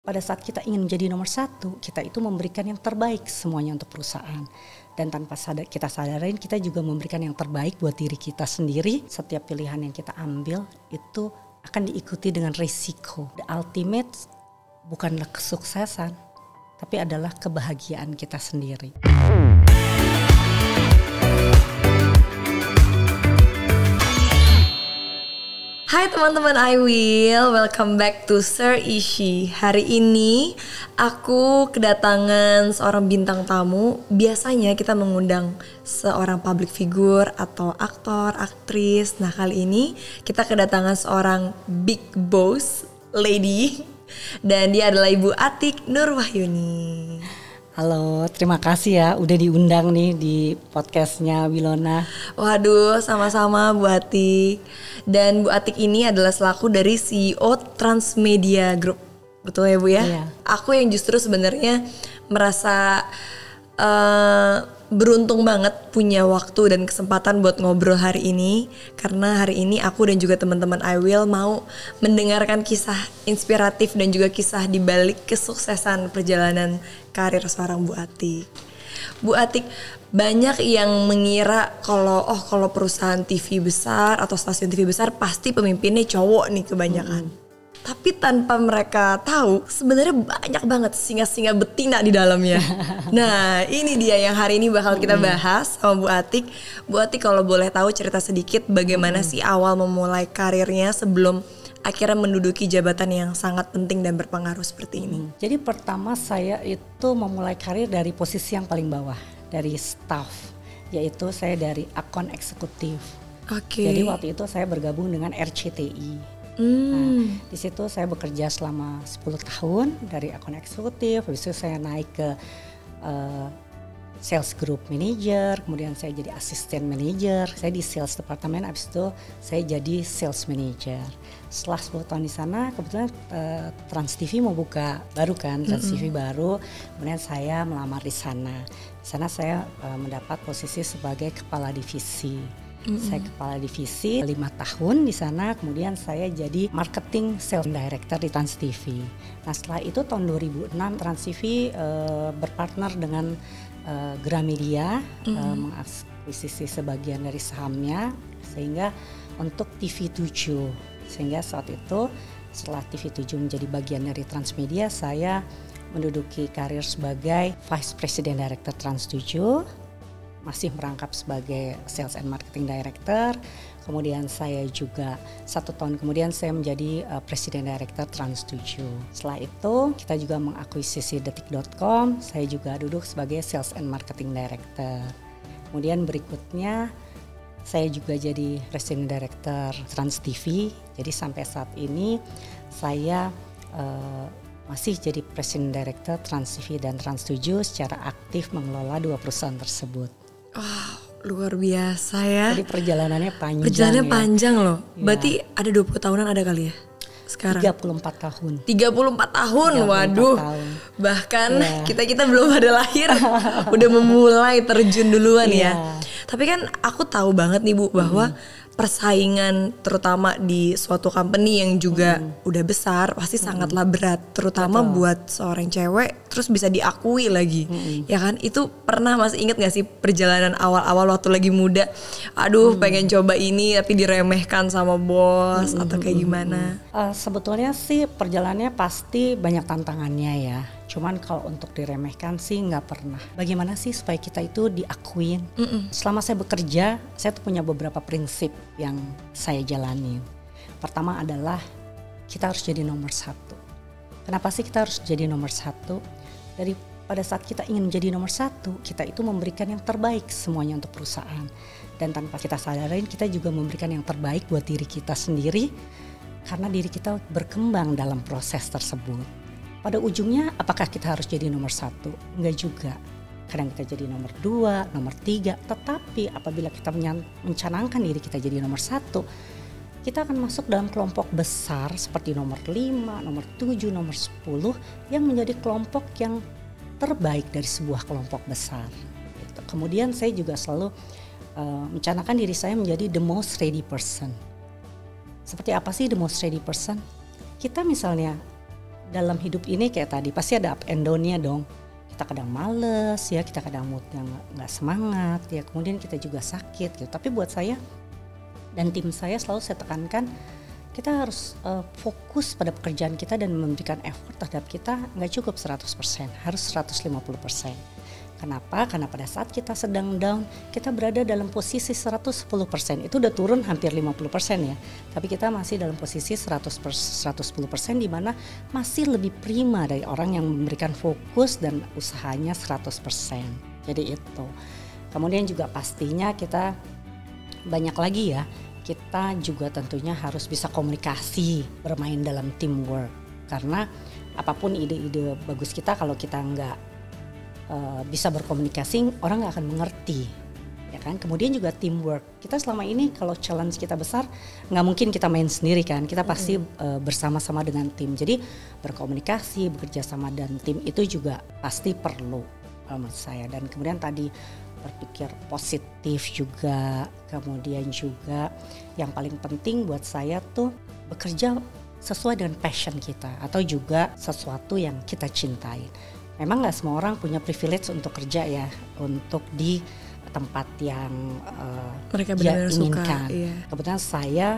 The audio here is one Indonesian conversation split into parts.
pada saat kita ingin menjadi nomor satu, kita itu memberikan yang terbaik semuanya untuk perusahaan. Dan tanpa kita sadarin, kita juga memberikan yang terbaik buat diri kita sendiri. Setiap pilihan yang kita ambil itu akan diikuti dengan risiko. The ultimate bukanlah kesuksesan, tapi adalah kebahagiaan kita sendiri. Hai teman-teman I Will, welcome back to Sir Ishi. Hari ini aku kedatangan seorang bintang tamu. Biasanya kita mengundang seorang public figure atau aktor, aktris. Nah kali ini kita kedatangan seorang big boss lady. Dan dia adalah Ibu Atik Nurwahyuni. Halo, terima kasih ya udah diundang nih di podcastnya Wilona. Waduh, sama-sama Bu Atik. Dan Bu Atik ini adalah selaku dari CEO Transmedia Group. Betul ya Bu ya? Iya. Aku yang justru sebenarnya merasa beruntung banget punya waktu dan kesempatan buat ngobrol hari ini. Karena hari ini aku dan juga teman-teman I Will mau mendengarkan kisah inspiratif dan juga kisah di balik kesuksesan perjalanan karir seorang Bu Atik. Bu Atik, banyak yang mengira kalau perusahaan TV besar atau stasiun TV besar pasti pemimpinnya cowok nih kebanyakan. Tapi tanpa mereka tahu sebenarnya banyak banget singa-singa betina di dalamnya. Nah ini dia yang hari ini bakal kita bahas sama Bu Atik. Bu Atik kalau boleh tahu cerita sedikit bagaimana sih awal memulai karirnya sebelum akhirnya menduduki jabatan yang sangat penting dan berpengaruh seperti ini. Jadi pertama saya itu memulai karir dari posisi yang paling bawah, dari staff, yaitu saya dari akun eksekutif. Oke. Jadi waktu itu saya bergabung dengan RCTI. Nah, di situ saya bekerja selama 10 tahun dari akun eksekutif, habis itu saya naik ke sales group manager, kemudian saya jadi asisten manager, saya di sales department, habis itu saya jadi sales manager. Setelah 10 tahun di sana, kebetulan Trans TV mau buka baru kan, Trans TV baru, kemudian saya melamar di sana. Di sana saya mendapat posisi sebagai kepala divisi. Saya kepala divisi 5 tahun di sana, kemudian saya jadi marketing sales director di Trans TV. Nah setelah itu tahun 2006 Trans TV berpartner dengan Gramedia, mengakuisisi sebagian dari sahamnya sehingga untuk TV7. Sehingga saat itu setelah TV7 menjadi bagian dari Transmedia, saya menduduki karir sebagai Vice President Director Trans7. Masih merangkap sebagai Sales and Marketing Director. Kemudian saya juga 1 tahun kemudian saya menjadi Presiden Director Trans7. Setelah itu kita juga mengakuisisi Detik.com. Saya juga duduk sebagai Sales and Marketing Director. Kemudian berikutnya saya juga jadi Presiden Director Trans TV. Jadi sampai saat ini saya masih jadi Presiden Director Trans TV dan Trans7 secara aktif mengelola 2 perusahaan tersebut. Wow, luar biasa ya. Jadi perjalanannya panjang. Perjalanannya ya. panjang loh. Ya. Berarti ada 20 tahunan ada kali ya sekarang? 34 tahun. 34 tahun, 34 waduh. tahun. Bahkan Ya. kita belum ada lahir udah memulai terjun duluan ya. Ya. Tapi kan aku tahu banget nih Bu bahwa persaingan terutama di suatu company yang juga udah besar pasti sangatlah berat, terutama buat seorang cewek terus bisa diakui lagi. Ya kan? Itu pernah masih inget gak sih perjalanan awal-awal waktu lagi muda, aduh pengen coba ini tapi diremehkan sama bos atau kayak gimana? Sebetulnya sih perjalanannya pasti banyak tantangannya ya. Cuman kalau untuk diremehkan sih nggak pernah. Bagaimana sih supaya kita itu diakuin? Selama saya bekerja, saya tuh punya beberapa prinsip yang saya jalani. Pertama adalah kita harus jadi nomor 1. Kenapa sih kita harus jadi nomor 1? Dari pada saat kita ingin menjadi nomor 1, kita itu memberikan yang terbaik semuanya untuk perusahaan. Dan tanpa kita sadarin, kita juga memberikan yang terbaik buat diri kita sendiri. Karena diri kita berkembang dalam proses tersebut. Pada ujungnya apakah kita harus jadi nomor 1? Enggak juga. Kadang kita jadi nomor 2, nomor 3. Tetapi apabila kita mencanangkan diri kita jadi nomor 1, kita akan masuk dalam kelompok besar seperti nomor 5, nomor 7, nomor 10 yang menjadi kelompok yang terbaik dari sebuah kelompok besar. Kemudian saya juga selalu mencanangkan diri saya menjadi the most ready person. Seperti apa sih the most ready person? Kita misalnya dalam hidup ini kayak tadi pasti ada up and down-nya dong. Kita kadang males ya, kita kadang moodnya nggak semangat ya, kemudian kita juga sakit gitu. Tapi buat saya dan tim saya selalu saya tekankan, kita harus fokus pada pekerjaan kita dan memberikan effort terhadap kita. Nggak cukup 100%, harus 150%. Kenapa? Karena pada saat kita sedang down, kita berada dalam posisi 110%. Itu udah turun hampir 50% ya. Tapi kita masih dalam posisi 110% di mana masih lebih prima dari orang yang memberikan fokus dan usahanya 100%. Jadi itu. Kemudian juga pastinya kita banyak lagi ya. Kita juga tentunya harus bisa komunikasi, bermain dalam teamwork. Karena apapun ide-ide bagus kita, kalau kita nggak bisa berkomunikasi, orang nggak akan mengerti, ya kan. Kemudian juga teamwork. Kita selama ini kalau challenge kita besar, nggak mungkin kita main sendiri kan. Kita pasti bersama-sama dengan tim. Jadi berkomunikasi, bekerja sama dan tim itu juga pasti perlu menurut saya. Dan kemudian tadi berpikir positif juga. Kemudian juga yang paling penting buat saya tuh bekerja sesuai dengan passion kita atau juga sesuatu yang kita cintai. Memang nggak semua orang punya privilege untuk kerja ya, untuk di tempat yang mereka benar-benar inginkan. Suka, iya. Kebetulan saya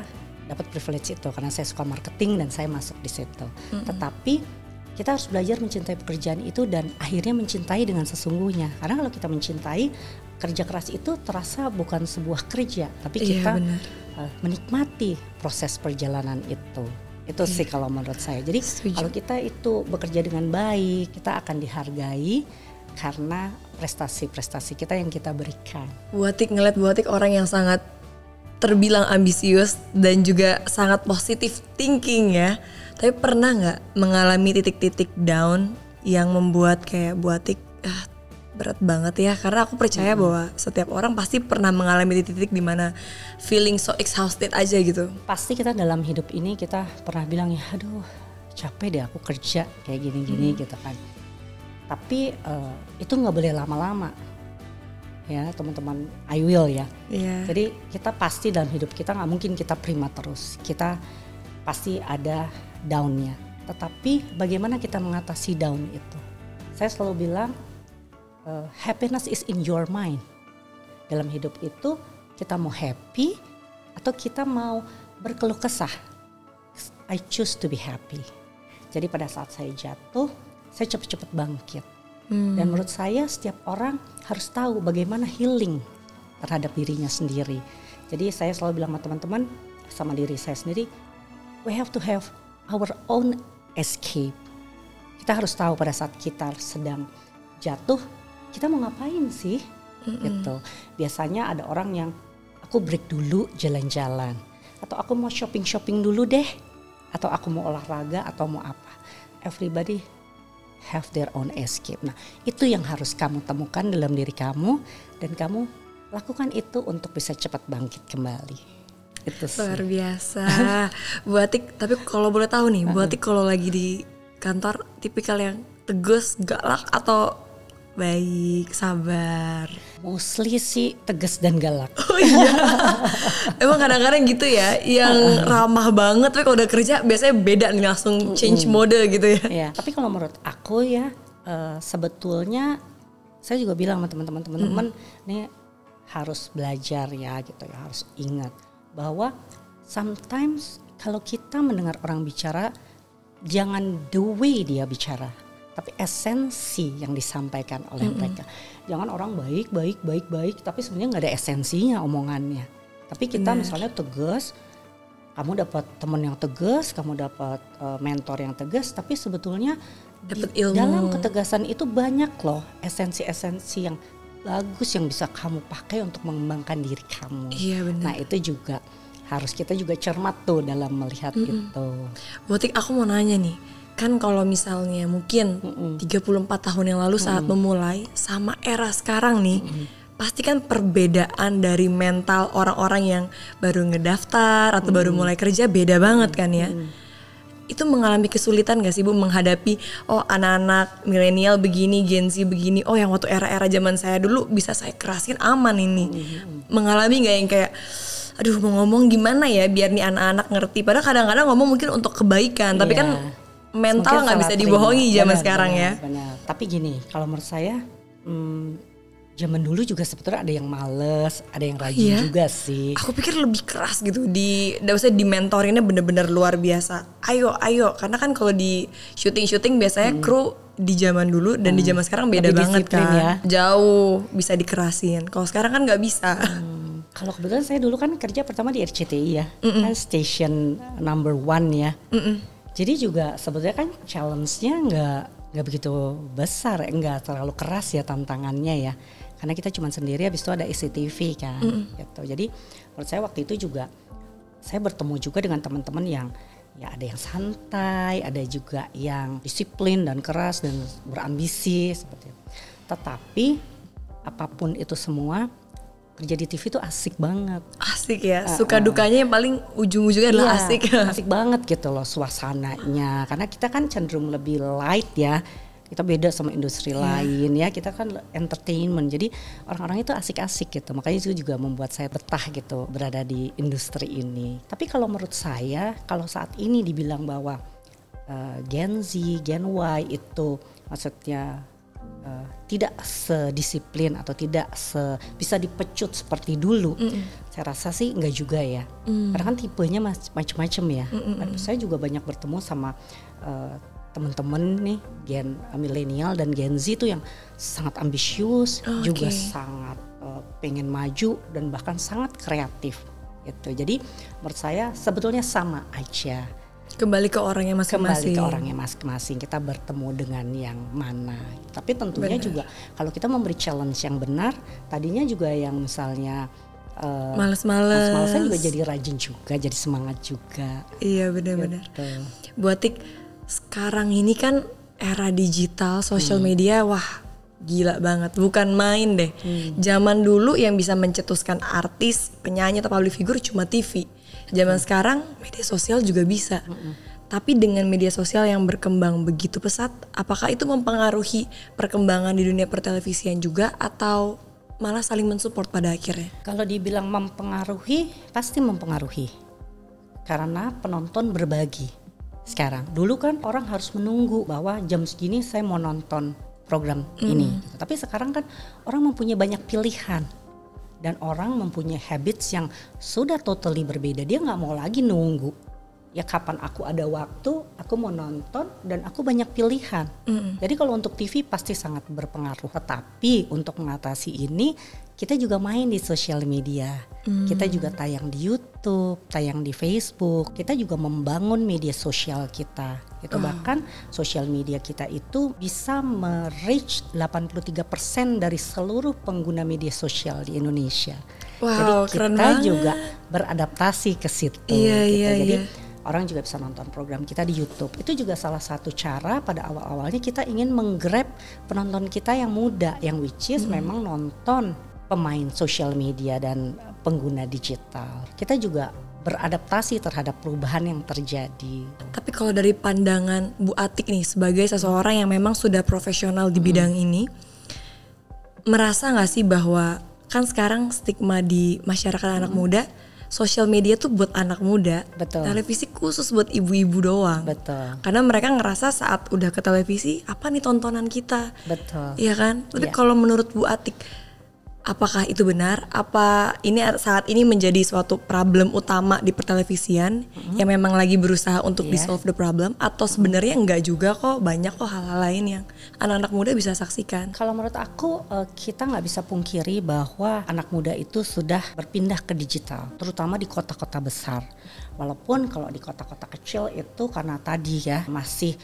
dapat privilege itu karena saya suka marketing dan saya masuk di situ. Tetapi kita harus belajar mencintai pekerjaan itu dan akhirnya mencintai dengan sesungguhnya. Karena kalau kita mencintai, kerja keras itu terasa bukan sebuah kerja, tapi kita menikmati proses perjalanan itu. Itu sih kalau menurut saya. Jadi kalau kita itu bekerja dengan baik, kita akan dihargai karena prestasi-prestasi kita yang kita berikan. Ngeliat Bu Atik orang yang sangat terbilang ambisius dan juga sangat positive thinking ya. Tapi pernah nggak mengalami titik-titik down yang membuat kayak Bu Atik berat banget ya? Karena aku percaya bahwa setiap orang pasti pernah mengalami titik-titik di mana feeling so exhausted aja gitu. Pasti kita dalam hidup ini kita pernah bilang ya, aduh capek deh aku kerja kayak gini-gini gitu kan. Tapi itu nggak boleh lama-lama ya teman-teman, I will ya. Jadi kita pasti dalam hidup kita nggak mungkin kita prima terus. Kita pasti ada down-nya. Tetapi bagaimana kita mengatasi down itu? Saya selalu bilang happiness is in your mind. Dalam hidup itu kita mau happy atau kita mau berkeluh kesah. I choose to be happy. Jadi pada saat saya jatuh, saya cepat-cepat bangkit. Dan menurut saya setiap orang harus tahu bagaimana healing terhadap dirinya sendiri. Jadi saya selalu bilang sama teman-teman, sama diri saya sendiri, we have to have our own escape. Kita harus tahu pada saat kita sedang jatuh, kita mau ngapain sih? Gitu. Biasanya ada orang yang aku break dulu jalan-jalan, atau aku mau shopping dulu deh, atau aku mau olahraga atau mau apa. Everybody have their own escape. Nah, itu yang harus kamu temukan dalam diri kamu dan kamu lakukan itu untuk bisa cepat bangkit kembali. Itu sih. Luar biasa. Bu Atik, tapi kalau boleh tahu nih, Bu Atik kalau lagi di kantor tipikal yang tegas, galak atau baik, sabar? Mostly sih tegas dan galak. Oh iya. Emang kadang-kadang gitu ya, yang ramah banget tapi kalau udah kerja biasanya beda nih, langsung change mode gitu ya. Ya, tapi kalau menurut aku ya sebetulnya saya juga bilang sama teman-teman nih harus belajar ya gitu ya, harus ingat bahwa sometimes kalau kita mendengar orang bicara, jangan the way dia bicara, tapi esensi yang disampaikan oleh mereka. Jangan orang baik, tapi sebenarnya nggak ada esensinya omongannya. Tapi kita misalnya tegas, kamu dapat teman yang tegas, kamu dapat mentor yang tegas, tapi sebetulnya dapat ilmu. Dalam ketegasan itu banyak loh esensi-esensi yang bagus yang bisa kamu pakai untuk mengembangkan diri kamu. Iya benar. Nah itu juga harus kita juga cermat tuh dalam melihat itu. Bu Atik, aku mau nanya nih. Kan kalau misalnya mungkin 34 tahun yang lalu saat memulai sama era sekarang nih, pasti kan perbedaan dari mental orang-orang yang baru ngedaftar atau baru mulai kerja beda banget kan ya. Itu mengalami kesulitan gak sih Bu menghadapi anak-anak milenial begini, Gen Z begini, yang waktu era-era zaman saya dulu bisa saya kerasin aman ini. Mengalami gak yang kayak aduh mau ngomong gimana ya biar nih anak-anak ngerti, padahal kadang-kadang ngomong mungkin untuk kebaikan, tapi kan mental Mungkin nggak salah bisa terima. dibohongi zaman Benar, sekarang benar, ya. Benar. Tapi gini, kalau menurut saya zaman dulu juga sebetulnya ada yang males, ada yang rajin Iya? juga sih. Aku pikir lebih keras gitu maksudnya di mentorinnya bener-bener luar biasa. Ayo, karena kan kalau di syuting biasanya kru di zaman dulu dan di zaman sekarang beda Lebih banget disiplin kan. ya. Jauh bisa dikerasin. Kalau sekarang kan nggak bisa. Kalau kebetulan saya dulu kan kerja pertama di RCTI ya, kan station number 1 ya. Jadi juga sebetulnya kan challenge-nya nggak begitu besar, nggak terlalu keras ya tantangannya ya. Karena kita cuma sendiri, habis itu ada ICTV kan, gitu. Jadi menurut saya waktu itu juga saya bertemu juga dengan teman-teman yang ya ada yang santai, ada juga yang disiplin dan keras dan berambisi seperti itu. Tetapi apapun itu semua, kerja di TV itu asik banget. Asik ya, suka dukanya yang paling ujung-ujungnya adalah asik. Asik banget gitu loh suasananya. Karena kita kan cenderung lebih light ya. Kita beda sama industri lain ya. Kita kan entertainment. Jadi orang-orang itu asik-asik gitu. Makanya itu juga membuat saya betah gitu berada di industri ini. Tapi kalau menurut saya, kalau saat ini dibilang bahwa Gen Z, Gen Y itu maksudnya tidak sedisiplin atau tidak bisa dipecut seperti dulu. Saya rasa sih enggak juga ya. Karena kan tipenya macam-macam ya. Saya juga banyak bertemu sama teman-teman nih Gen milenial dan Gen Z itu yang sangat ambisius, juga sangat pengen maju dan bahkan sangat kreatif gitu. Jadi menurut saya sebetulnya sama aja. Kembali ke orangnya masing-masing. Kembali ke orangnya masing-masing. Kita bertemu dengan yang mana. Tapi tentunya juga kalau kita memberi challenge yang benar, tadinya juga yang misalnya males-malesan juga jadi rajin juga, jadi semangat juga. Iya benar-benar. Gitu. Bu Atik, sekarang ini kan era digital, social media, wah gila banget, bukan main deh. Zaman dulu yang bisa mencetuskan artis, penyanyi atau public figure cuma TV. Zaman sekarang media sosial juga bisa. Tapi dengan media sosial yang berkembang begitu pesat, apakah itu mempengaruhi perkembangan di dunia pertelevisian juga atau malah saling mensupport pada akhirnya? Kalau dibilang mempengaruhi, pasti mempengaruhi. Karena penonton berbagi. Sekarang, dulu kan orang harus menunggu bahwa jam segini saya mau nonton program ini. Tapi sekarang kan orang mempunyai banyak pilihan. Dan orang mempunyai habits yang sudah totally berbeda. Dia gak mau lagi nunggu. Ya kapan aku ada waktu, aku mau nonton dan aku banyak pilihan. Jadi kalau untuk TV pasti sangat berpengaruh. Tetapi untuk mengatasi ini, kita juga main di sosial media. Kita juga tayang di YouTube, tayang di Facebook. Kita juga membangun media sosial kita. Itu bahkan sosial media kita itu bisa me-reach 83% dari seluruh pengguna media sosial di Indonesia. Wow, jadi keren kita banget. juga beradaptasi ke situ. Iya, gitu. iya, Jadi iya. orang juga bisa nonton program kita di YouTube. Itu juga salah satu cara pada awal-awalnya kita ingin menggrab penonton kita yang muda, yang which is memang nonton pemain sosial media dan pengguna digital. Kita juga beradaptasi terhadap perubahan yang terjadi. Tapi kalau dari pandangan Bu Atik nih sebagai seseorang yang memang sudah profesional di bidang ini, merasa gak sih bahwa kan sekarang stigma di masyarakat anak muda, sosial media tuh buat anak muda, Betul. televisi khusus buat ibu-ibu doang. Betul. Karena mereka ngerasa saat udah ke televisi, apa nih tontonan kita? Betul. Iya kan? Tapi Iya. kalau menurut Bu Atik, apakah itu benar? Apa ini saat ini menjadi suatu problem utama di pertelevisian yang memang lagi berusaha untuk Iya. di-solve the problem? Atau sebenarnya enggak juga kok, banyak kok hal-hal lain yang anak-anak muda bisa saksikan? Kalau menurut aku kita nggak bisa pungkiri bahwa anak muda itu sudah berpindah ke digital, terutama di kota-kota besar. Walaupun kalau di kota-kota kecil itu karena tadi ya masih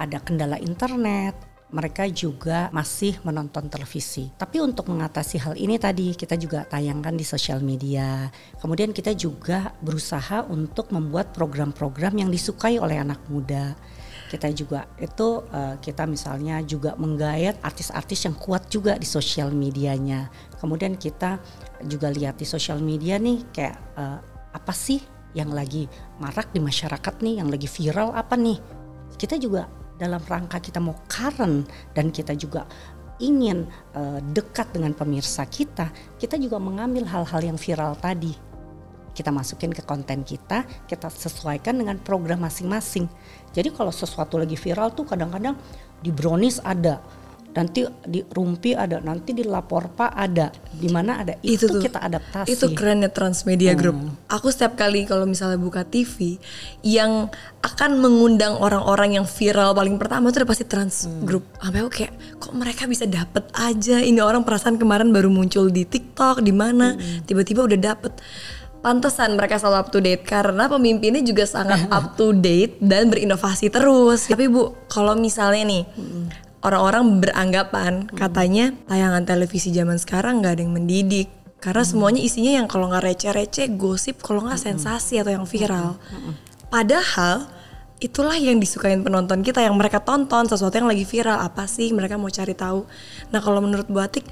ada kendala internet, mereka juga masih menonton televisi. Tapi untuk mengatasi hal ini tadi kita juga tayangkan di sosial media. Kemudian kita juga berusaha untuk membuat program-program yang disukai oleh anak muda. Kita juga itu kita misalnya juga menggayat artis-artis yang kuat juga di sosial medianya. Kemudian kita juga lihat di sosial media nih kayak apa sih yang lagi marak di masyarakat nih, yang lagi viral apa nih. Kita juga dalam rangka kita mau current dan kita juga ingin dekat dengan pemirsa kita juga mengambil hal-hal yang viral tadi. kita masukin ke konten kita sesuaikan dengan program masing-masing. Jadi kalau sesuatu lagi viral tuh kadang-kadang di Brownies ada, nanti di Rumpi ada, nanti di Laporpa ada, di mana ada, itu kita adaptasi. Itu kerennya Transmedia Group. Aku setiap kali kalau misalnya buka TV yang akan mengundang orang-orang yang viral paling pertama itu udah pasti Trans Group. Sampai aku kayak, kok mereka bisa dapet aja, ini orang perasaan kemarin baru muncul di TikTok, di mana tiba-tiba udah dapet. Pantesan mereka selalu up to date karena pemimpinnya juga sangat up to date dan berinovasi terus. Tapi Bu, kalau misalnya nih orang-orang beranggapan katanya tayangan televisi zaman sekarang nggak ada yang mendidik karena semuanya isinya yang kalau nggak receh-receh, gosip, kalau nggak sensasi atau yang viral. Padahal itulah yang disukain penonton kita, yang mereka tonton sesuatu yang lagi viral, apa sih mereka mau cari tahu. Nah kalau menurut Bu Atik,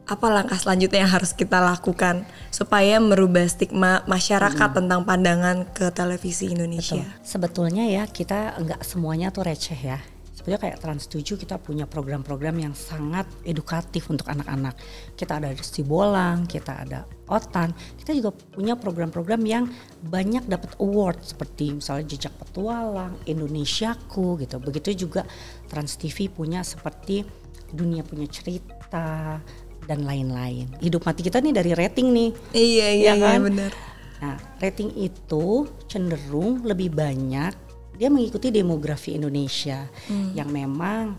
apa langkah selanjutnya yang harus kita lakukan supaya merubah stigma masyarakat tentang pandangan ke televisi Indonesia? Betul. Sebetulnya ya kita nggak semuanya tuh receh ya. Sebetulnya kayak Trans 7 kita punya program-program yang sangat edukatif untuk anak-anak. Kita ada Sibolang, kita ada Otan, kita juga punya program-program yang banyak dapat award seperti misalnya Jejak Petualang, Indonesiaku gitu. Begitu juga Trans TV punya seperti Dunia Punya Cerita dan lain-lain. Hidup mati kita nih dari rating nih. Iya kan? Benar. Nah, rating itu cenderung lebih banyak dia mengikuti demografi Indonesia yang memang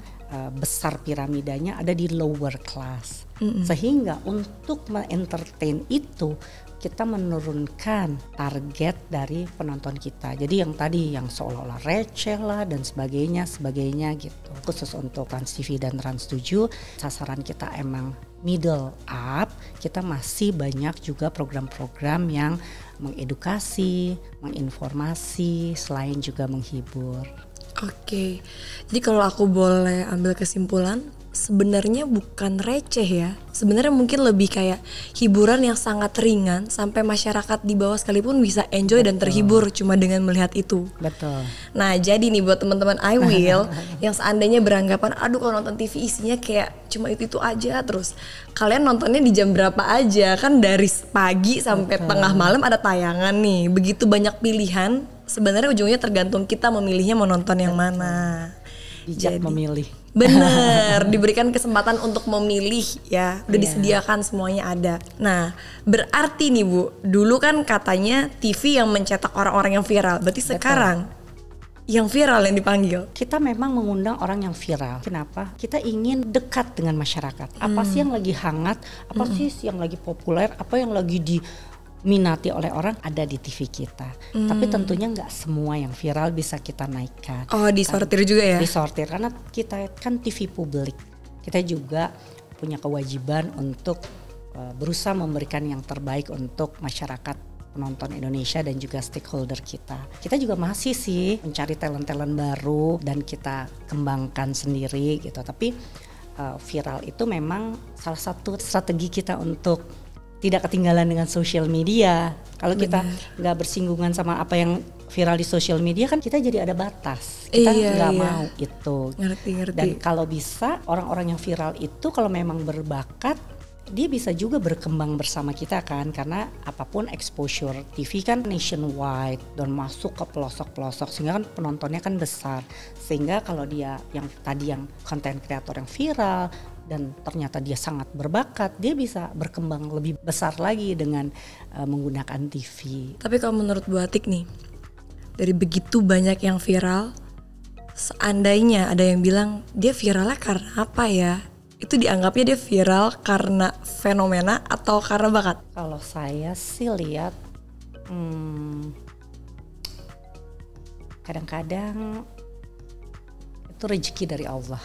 besar piramidanya ada di lower class. Sehingga untuk entertain itu kita menurunkan target dari penonton kita. Jadi yang tadi yang seolah-olah receh lah dan sebagainya gitu. Khusus untuk Trans TV dan Trans 7 sasaran kita emang middle up. Kita masih banyak juga program-program yang mengedukasi, menginformasi, selain juga menghibur. Oke, jadi kalau aku boleh ambil kesimpulan, sebenarnya bukan receh ya. Sebenarnya mungkin lebih kayak hiburan yang sangat ringan sampai masyarakat di bawah sekalipun bisa enjoy dan terhibur cuma dengan melihat itu. Betul. Nah jadi nih buat teman-teman I Will yang seandainya beranggapan aduh kalau nonton TV isinya kayak cuma itu aja terus. Kalian nontonnya di jam berapa aja, kan dari pagi sampai tengah malam ada tayangan nih. Begitu banyak pilihan, sebenarnya ujungnya tergantung kita memilihnya mau nonton yang mana. Bijak memilih. Bener, diberikan kesempatan untuk memilih ya, udah disediakan semuanya ada. Nah, berarti nih Bu, dulu kan katanya TV yang mencetak orang-orang yang viral, berarti sekarang yang viral yang dipanggil. Kita memang mengundang orang yang viral. Kenapa? Kita ingin dekat dengan masyarakat. Apa sih yang lagi hangat, apa sih yang lagi populer, apa yang lagi diminati oleh orang ada di TV kita. Tapi tentunya nggak semua yang viral bisa kita naikkan. Oh, disortir juga ya? Disortir karena kita kan TV publik. Kita juga punya kewajiban untuk berusaha memberikan yang terbaik untuk masyarakat penonton Indonesia dan juga stakeholder kita. Kita juga masih sih mencari talent-talent baru dan kita kembangkan sendiri gitu. Tapi viral itu memang salah satu strategi kita untuk tidak ketinggalan dengan social media. Kalau kita nggak bersinggungan sama apa yang viral di social media kan kita jadi ada batas. Kita nggak mau itu. Ngerti. Dan kalau bisa orang-orang yang viral itu kalau memang berbakat dia bisa juga berkembang bersama kita kan, karena apapun exposure TV kan nationwide dan masuk ke pelosok-pelosok sehingga kan penontonnya kan besar. Sehingga kalau dia yang tadi yang content creator yang viral dan ternyata dia sangat berbakat, dia bisa berkembang lebih besar lagi dengan menggunakan TV. Tapi kalau menurut Bu Atik nih, dari begitu banyak yang viral, seandainya ada yang bilang dia viralnya karena apa ya? Itu dianggapnya dia viral karena fenomena atau karena bakat? Kalau saya sih lihat kadang-kadang itu rezeki dari Allah.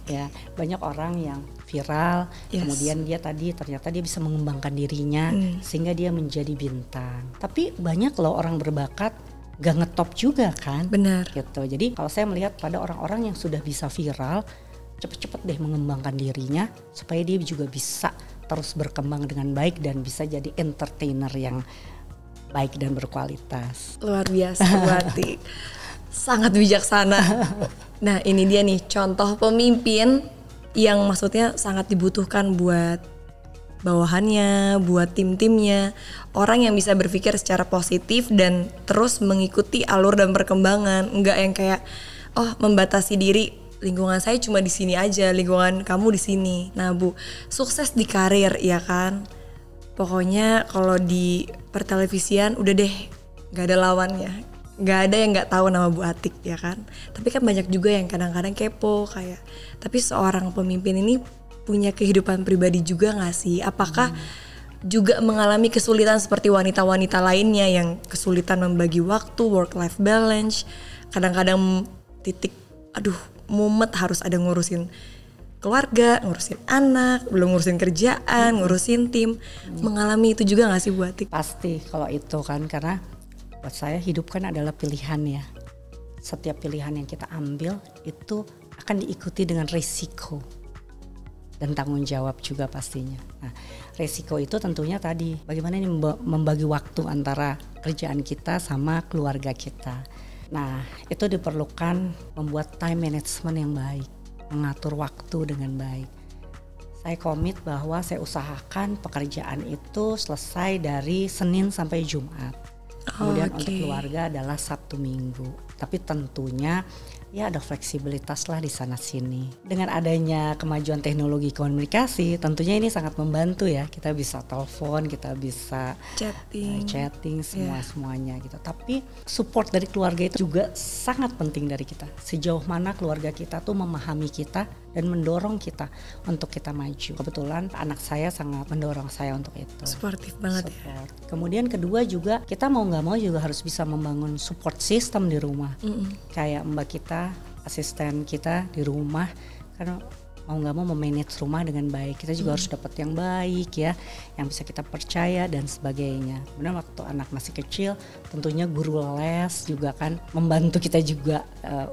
Ya, banyak orang yang viral, kemudian dia ternyata dia bisa mengembangkan dirinya sehingga dia menjadi bintang. Tapi banyak loh orang berbakat gak ngetop juga kan? Benar. Gitu. Jadi kalau saya melihat pada orang-orang yang sudah bisa viral, cepet-cepet deh mengembangkan dirinya supaya dia juga bisa terus berkembang dengan baik dan bisa jadi entertainer yang baik dan berkualitas. Luar biasa berarti. Sangat bijaksana. Nah ini dia nih contoh pemimpin yang maksudnya sangat dibutuhkan buat bawahannya, buat tim-timnya, orang yang bisa berpikir secara positif dan terus mengikuti alur dan perkembangan, enggak yang kayak membatasi diri, lingkungan saya cuma di sini aja, lingkungan kamu di sini. Nah Bu, sukses di karir ya kan, pokoknya kalau di pertelevisian udah deh nggak ada lawannya, nggak ada yang nggak tahu nama Bu Atik ya kan. Tapi kan banyak juga yang kadang-kadang kepo kayak, tapi seorang pemimpin ini punya kehidupan pribadi juga gak sih? Apakah juga mengalami kesulitan seperti wanita-wanita lainnya yang kesulitan membagi waktu, work-life balance, kadang-kadang titik mumet harus ada ngurusin keluarga, ngurusin anak, belum ngurusin kerjaan, ngurusin tim. Mengalami itu juga gak sih Bu Atik? Pasti kalau itu kan, karena buat saya hidup kan adalah pilihan ya. Setiap pilihan yang kita ambil itu akan diikuti dengan risiko dan tanggung jawab juga pastinya. Nah, resiko itu tentunya tadi bagaimana ini membagi waktu antara kerjaan kita sama keluarga kita. Nah, itu diperlukan membuat time management yang baik, mengatur waktu dengan baik. Saya komit bahwa saya usahakan pekerjaan itu selesai dari Senin sampai Jumat. Kemudian untuk keluarga adalah Sabtu Minggu. Tapi tentunya ya ada fleksibilitas lah di sana sini. Dengan adanya kemajuan teknologi komunikasi, tentunya ini sangat membantu ya. Kita bisa telepon, kita bisa chatting semuanya gitu. Tapi support dari keluarga itu juga sangat penting dari kita. Sejauh mana keluarga kita tuh memahami kita dan mendorong kita untuk kita maju. Kebetulan anak saya sangat mendorong saya untuk itu. Sportif banget ya. Kemudian kedua juga kita mau nggak mau juga harus bisa membangun support system di rumah. Kayak mbak kita, asisten kita di rumah, karena mau nggak mau memanage rumah dengan baik. Kita juga harus dapat yang baik ya, yang bisa kita percaya dan sebagainya. Kemudian waktu anak masih kecil, tentunya guru les juga kan membantu kita juga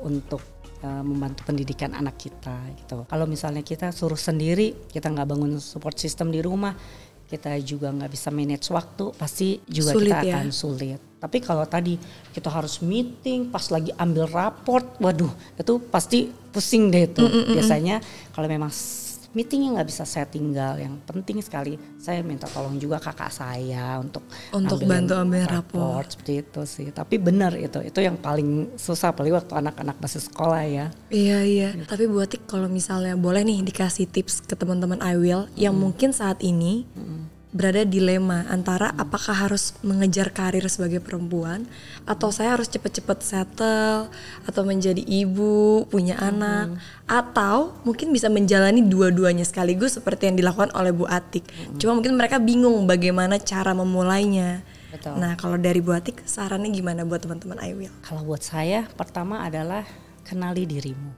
untuk membantu pendidikan anak kita gitu. Kalau misalnya kita suruh sendiri, kita nggak bangun support system di rumah, kita juga nggak bisa manage waktu, pasti juga sulit, kita akan sulit. Tapi kalau tadi kita harus meeting pas lagi ambil raport, waduh itu pasti pusing deh itu. Biasanya kalau memang meetingnya nggak bisa saya tinggal, yang penting sekali saya minta tolong juga kakak saya untuk bantu ambil raport seperti itu sih. Tapi benar itu yang paling susah, apalagi waktu anak-anak masih sekolah ya. Iya. Tapi Bu Atik kalau misalnya boleh nih dikasih tips ke teman-teman I Will yang mungkin saat ini berada dilema antara apakah harus mengejar karir sebagai perempuan atau saya harus cepet-cepet settle atau menjadi ibu, punya anak, atau mungkin bisa menjalani dua-duanya sekaligus seperti yang dilakukan oleh Bu Atik. Cuma mungkin mereka bingung bagaimana cara memulainya. Betul. Nah kalau dari Bu Atik sarannya gimana buat teman-teman I Will? Kalau buat saya pertama adalah kenali dirimu.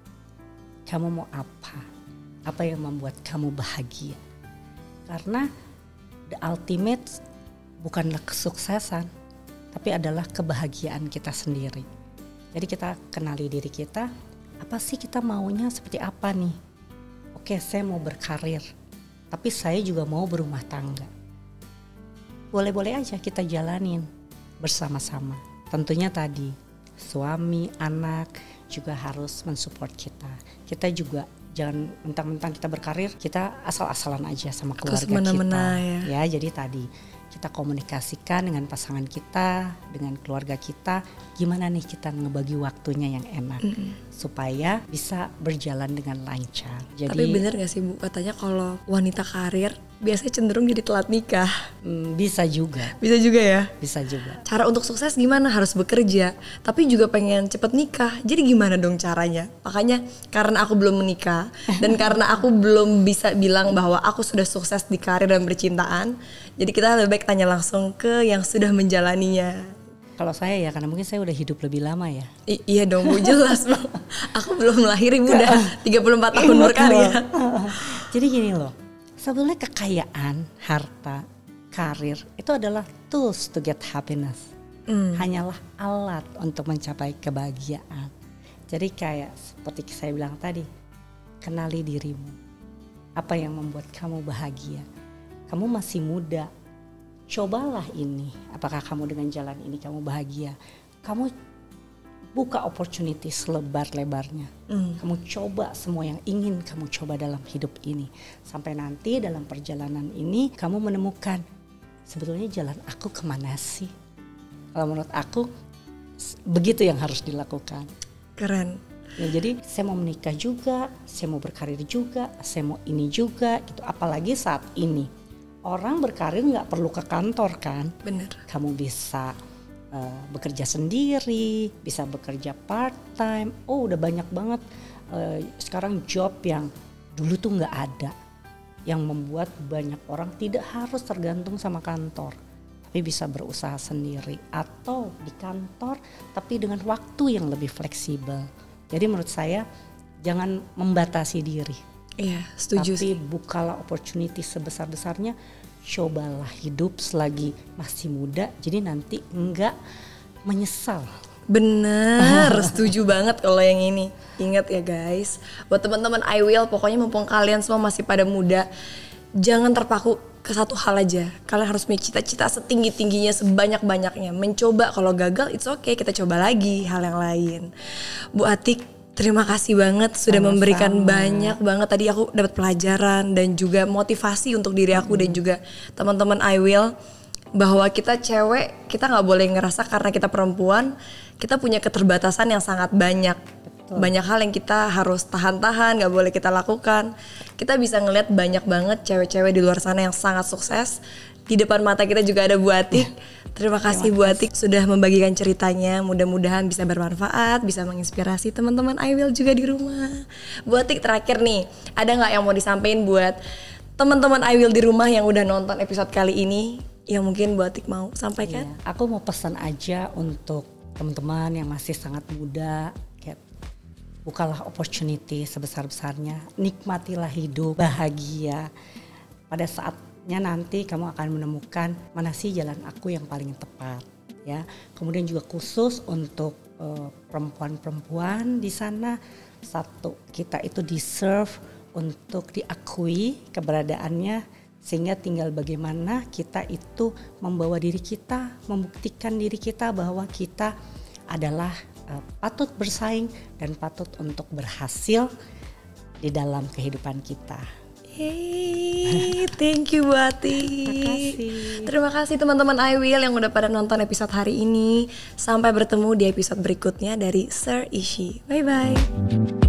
Kamu mau apa? Apa yang membuat kamu bahagia? Karena the ultimate bukanlah kesuksesan, tapi adalah kebahagiaan kita sendiri. Jadi kita kenali diri kita, apa sih kita maunya seperti apa nih? Oke, saya mau berkarir, tapi saya juga mau berumah tangga. Boleh-boleh aja kita jalanin bersama-sama. Tentunya tadi suami, anak juga harus mensupport kita. Kita juga jangan mentang-mentang kita berkarir, kita asal-asalan aja sama keluarga kita. Ya, jadi tadi kita komunikasikan dengan pasangan kita, dengan keluarga kita, gimana nih kita ngebagi waktunya yang enak supaya bisa berjalan dengan lancar. Jadi, tapi benar gak sih Bu, katanya kalau wanita karir biasanya cenderung jadi telat nikah? Bisa juga. Bisa juga ya? Bisa juga. Cara untuk sukses gimana? Harus bekerja, tapi juga pengen cepet nikah. Jadi gimana dong caranya? Makanya karena aku belum menikah dan karena aku belum bisa bilang bahwa aku sudah sukses di karir dan percintaan, jadi kita lebih baik tanya langsung ke yang sudah menjalaninya. Kalau saya ya, karena mungkin saya udah hidup lebih lama ya. Iya dong Bu, jelas Bu. Aku belum lahir, Ibu udah 34 tahun berkarya. Jadi gini loh, sebetulnya kekayaan, harta, karir itu adalah tools to get happiness. Hanyalah alat untuk mencapai kebahagiaan. Jadi kayak seperti saya bilang tadi, kenali dirimu. Apa yang membuat kamu bahagia? Kamu masih muda, cobalah ini. Apakah kamu dengan jalan ini kamu bahagia? Kamu buka opportunity selebar-lebarnya. Kamu coba semua yang ingin kamu coba dalam hidup ini. Sampai nanti dalam perjalanan ini kamu menemukan sebetulnya jalan aku kemana sih? Kalau menurut aku begitu yang harus dilakukan. Keren. Ya, jadi saya mau menikah juga, saya mau berkarir juga, saya mau ini juga gitu. Apalagi saat ini orang berkarir nggak perlu ke kantor kan? Bener. Kamu bisa bekerja sendiri, bisa bekerja part time. Oh, udah banyak banget sekarang job yang dulu tuh nggak ada, yang membuat banyak orang tidak harus tergantung sama kantor, tapi bisa berusaha sendiri atau di kantor tapi dengan waktu yang lebih fleksibel. Jadi menurut saya jangan membatasi diri. Iya, setuju. Tapi bukalah opportunity sebesar-besarnya. Cobalah hidup selagi masih muda, jadi nanti enggak menyesal. Bener, setuju banget kalau yang ini. Ingat ya guys, buat teman-teman I Will, pokoknya mumpung kalian semua masih pada muda, jangan terpaku ke satu hal aja. Kalian harus punya cita-cita setinggi-tingginya, sebanyak-banyaknya. Mencoba, kalau gagal it's okay, kita coba lagi hal yang lain. Bu Atik, terima kasih banget sudah memberikan banyak banget. Tadi aku dapat pelajaran dan juga motivasi untuk diri aku dan juga teman-teman I Will, bahwa kita cewek, kita nggak boleh ngerasa karena kita perempuan kita punya keterbatasan yang sangat banyak. Banyak hal yang kita harus tahan-tahan, gak boleh kita lakukan. Kita bisa ngeliat banyak banget cewek-cewek di luar sana yang sangat sukses. Di depan mata kita juga ada Bu Atik. Terima kasih Bu Atik sudah membagikan ceritanya. Mudah-mudahan bisa bermanfaat, bisa menginspirasi teman-teman I Will juga di rumah. Bu Atik, terakhir nih, ada gak yang mau disampaikan buat teman-teman I Will di rumah yang udah nonton episode kali ini, yang mungkin Bu Atik mau sampaikan? Iya, aku mau pesan aja untuk teman-teman yang masih sangat muda, bukalah opportunity sebesar-besarnya, nikmatilah hidup, bahagia. Pada saatnya nanti kamu akan menemukan mana sih jalan aku yang paling tepat, ya. Kemudian juga khusus untuk perempuan-perempuan di sana, satu, kita itu deserve untuk diakui keberadaannya, sehingga tinggal bagaimana kita itu membawa diri kita, membuktikan diri kita bahwa kita adalah patut bersaing dan patut untuk berhasil di dalam kehidupan kita. Hey, thank you Bu Atik. Terima kasih teman-teman I Will yang udah pada nonton episode hari ini. Sampai bertemu di episode berikutnya dari Sir Ishi. Bye bye.